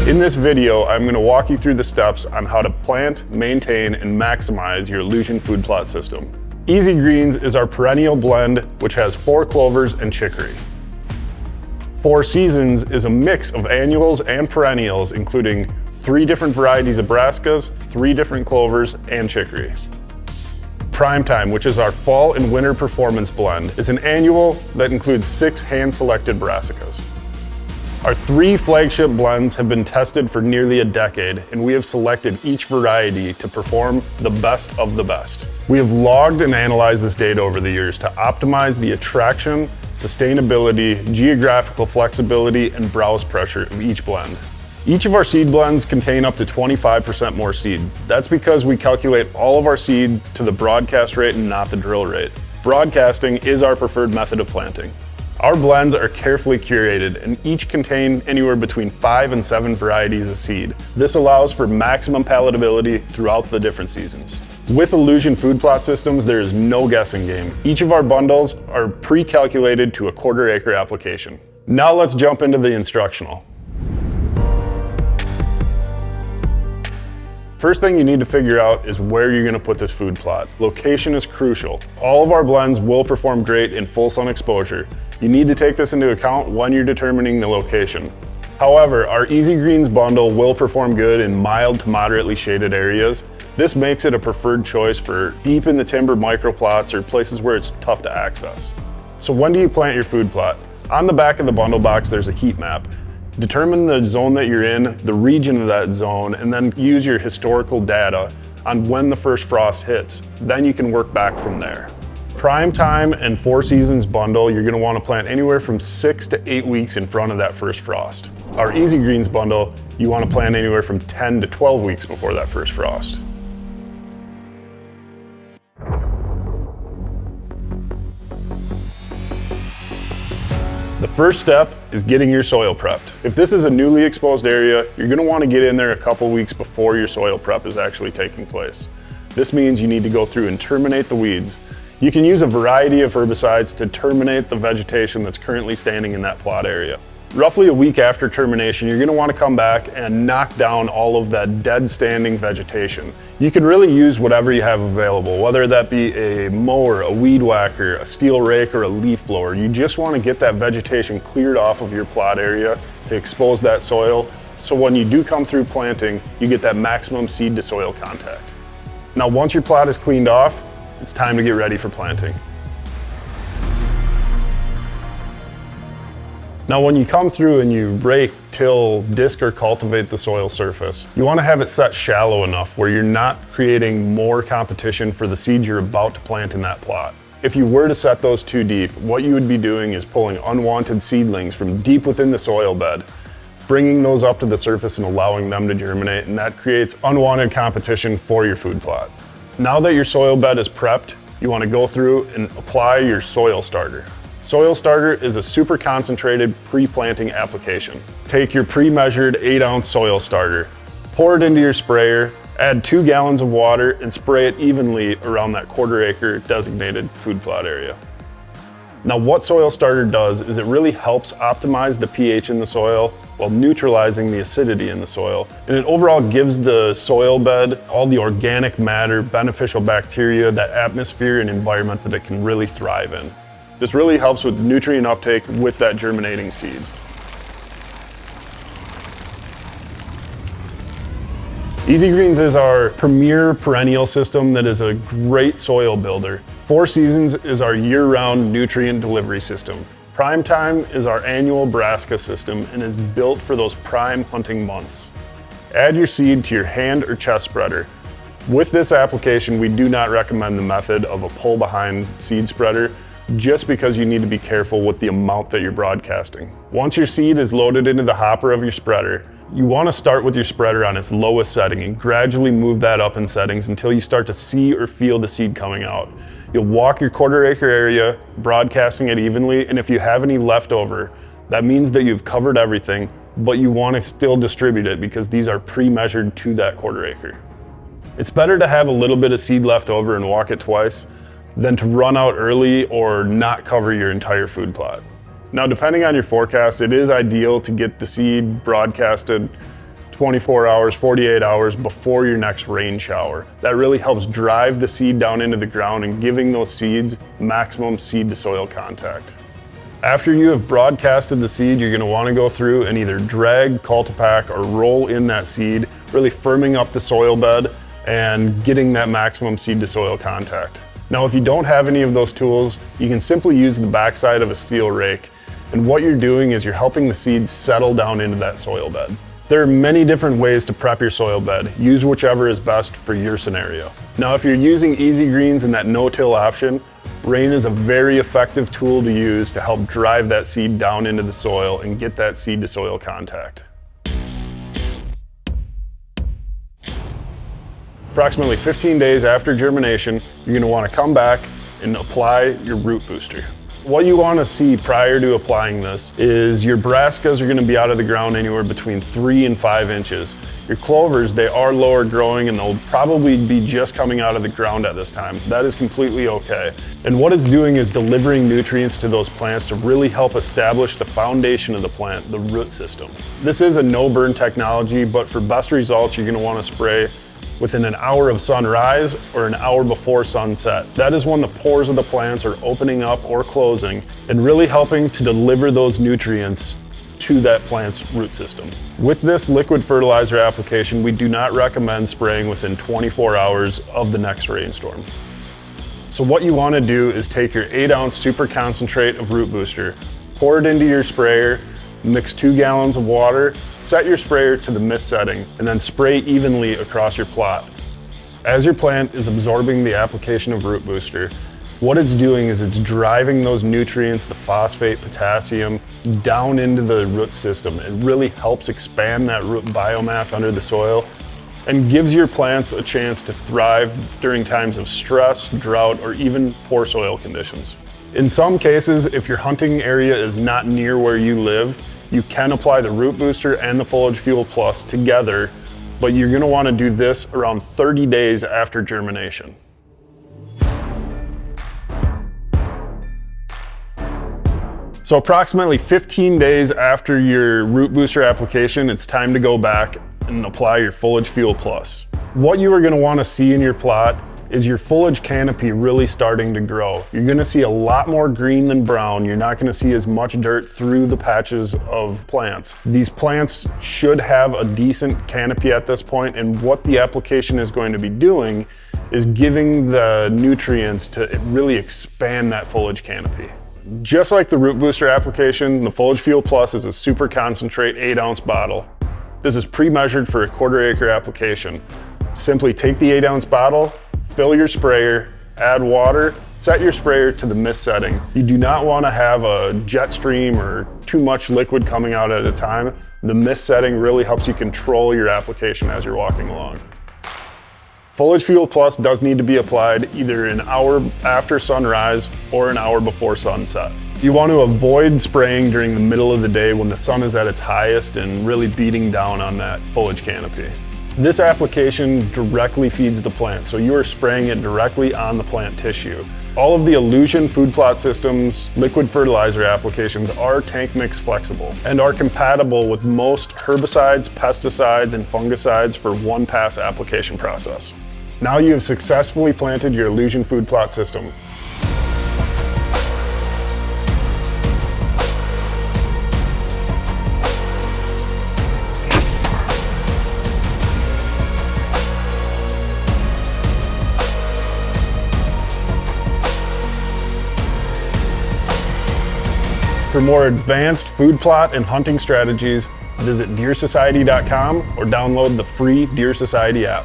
In this video, I'm going to walk you through the steps on how to plant, maintain, and maximize your Illusion food plot system. Easy Greens is our perennial blend, which has 4 clovers and chicory. 4 Seasons is a mix of annuals and perennials, including 3 different varieties of brassicas, 3 different clovers, and chicory. Prime Time, which is our fall and winter performance blend, is an annual that includes 6 hand-selected brassicas. Our 3 flagship blends have been tested for nearly a decade, and we have selected each variety to perform the best of the best. We have logged and analyzed this data over the years to optimize the attraction, sustainability, geographical flexibility, and browse pressure of each blend. Each of our seed blends contain up to 25% more seed. That's because we calculate all of our seed to the broadcast rate and not the drill rate. Broadcasting is our preferred method of planting. Our blends are carefully curated and each contain anywhere between 5 and 7 varieties of seed. This allows for maximum palatability throughout the different seasons. With Illusion food plot systems, there is no guessing game. Each of our bundles are pre-calculated to a 1/4 acre application. Now let's jump into the instructional. First thing you need to figure out is where you're going to put this food plot. Location is crucial. All of our blends will perform great in full sun exposure. You need to take this into account when you're determining the location. However, our Easy Greens bundle will perform good in mild to moderately shaded areas. This makes it a preferred choice for deep in the timber microplots or places where it's tough to access. So when do you plant your food plot? On the back of the bundle box, there's a heat map. Determine the zone that you're in, the region of that zone, and then use your historical data on when the first frost hits. Then you can work back from there. Prime Time and 4 Seasons bundle, you're gonna wanna plant anywhere from 6 to 8 weeks in front of that first frost. Our Easy Greens bundle, you wanna plant anywhere from 10 to 12 weeks before that first frost. The first step is getting your soil prepped. If this is a newly exposed area, you're gonna wanna get in there a couple weeks before your soil prep is actually taking place. This means you need to go through and terminate the weeds. You can use a variety of herbicides to terminate the vegetation that's currently standing in that plot area. Roughly a week after termination, you're gonna wanna come back and knock down all of that dead standing vegetation. You can really use whatever you have available, whether that be a mower, a weed whacker, a steel rake, or a leaf blower. You just wanna get that vegetation cleared off of your plot area to expose that soil, so when you do come through planting, you get that maximum seed to soil contact. Now, once your plot is cleaned off, it's time to get ready for planting. Now, when you come through and you rake, till, disc, or cultivate the soil surface, you want to have it set shallow enough where you're not creating more competition for the seeds you're about to plant in that plot. If you were to set those too deep, what you would be doing is pulling unwanted seedlings from deep within the soil bed, bringing those up to the surface and allowing them to germinate, and that creates unwanted competition for your food plot. Now that your soil bed is prepped, you want to go through and apply your soil starter. Soil starter is a super concentrated pre-planting application. Take your pre-measured 8-ounce soil starter, pour it into your sprayer, add 2 gallons of water, and spray it evenly around that 1/4 acre designated food plot area. Now, what soil starter does is it really helps optimize the pH in the soil while neutralizing the acidity in the soil. And it overall gives the soil bed all the organic matter, beneficial bacteria, that atmosphere and environment that it can really thrive in. This really helps with nutrient uptake with that germinating seed. Easy Greens is our premier perennial system that is a great soil builder. 4 Seasons is our year-round nutrient delivery system. Prime Time is our annual brassica system and is built for those prime hunting months. Add your seed to your hand or chest spreader. With this application, we do not recommend the method of a pull-behind seed spreader, just because you need to be careful with the amount that you're broadcasting. Once your seed is loaded into the hopper of your spreader, you want to start with your spreader on its lowest setting and gradually move that up in settings until you start to see or feel the seed coming out. You'll walk your 1/4 acre area, broadcasting it evenly, and if you have any left over, that means that you've covered everything, but you want to still distribute it because these are pre-measured to that 1/4 acre. It's better to have a little bit of seed left over and walk it twice than to run out early or not cover your entire food plot. Now, depending on your forecast, it is ideal to get the seed broadcasted 24 hours, 48 hours before your next rain shower. That really helps drive the seed down into the ground and giving those seeds maximum seed to soil contact. After you have broadcasted the seed, you're going to want to go through and either drag, cultipack, or roll in that seed, really firming up the soil bed and getting that maximum seed to soil contact. Now, if you don't have any of those tools, you can simply use the backside of a steel rake. And what you're doing is you're helping the seeds settle down into that soil bed. There are many different ways to prep your soil bed. Use whichever is best for your scenario. Now, if you're using easy greens and that no-till option, rain is a very effective tool to use to help drive that seed down into the soil and get that seed to soil contact. Approximately 15 days after germination, you're going to want to come back and apply your root booster. What you want to see prior to applying this is your brassicas are going to be out of the ground anywhere between 3 and 5 inches. Your clovers, they are lower growing and they'll probably be just coming out of the ground at this time. That is completely okay. And what it's doing is delivering nutrients to those plants to really help establish the foundation of the plant, the root system. This is a no-burn technology, but for best results, you're going to want to spray within an hour of sunrise or an hour before sunset. That is when the pores of the plants are opening up or closing and really helping to deliver those nutrients to that plant's root system. With this liquid fertilizer application, we do not recommend spraying within 24 hours of the next rainstorm. So what you want to do is take your 8-ounce super concentrate of root booster, pour it into your sprayer, mix 2 gallons of water, set your sprayer to the mist setting, and then spray evenly across your plot. As your plant is absorbing the application of root booster, what it's doing is it's driving those nutrients, the phosphate, potassium, down into the root system. It really helps expand that root biomass under the soil and gives your plants a chance to thrive during times of stress, drought, or even poor soil conditions. In some cases, if your hunting area is not near where you live, you can apply the root booster and the Foliage Fuel Plus together, but you're going to want to do this around 30 days after germination. So approximately 15 days after your root booster application, it's time to go back and apply your Foliage Fuel Plus. What you are going to want to see in your plot is your foliage canopy really starting to grow. You're going to see a lot more green than brown. You're not going to see as much dirt through the patches of plants. These plants should have a decent canopy at this point, and what the application is going to be doing is giving the nutrients to really expand that foliage canopy. Just like the root booster application, the Foliage Fuel Plus is a super concentrate 8-ounce bottle. This is pre-measured for a 1/4 acre application. Simply take the 8-ounce bottle, fill your sprayer, add water, set your sprayer to the mist setting. You do not want to have a jet stream or too much liquid coming out at a time. The mist setting really helps you control your application as you're walking along. Foliage Fuel Plus does need to be applied either an hour after sunrise or an hour before sunset. You want to avoid spraying during the middle of the day when the sun is at its highest and really beating down on that foliage canopy. This application directly feeds the plant, so you are spraying it directly on the plant tissue. All of the Illusion Food Plot Systems liquid fertilizer applications are tank mix flexible and are compatible with most herbicides, pesticides, and fungicides for one-pass application process. Now you have successfully planted your Illusion Food Plot System. For more advanced food plot and hunting strategies, visit deersociety.com or download the free Deer Society app.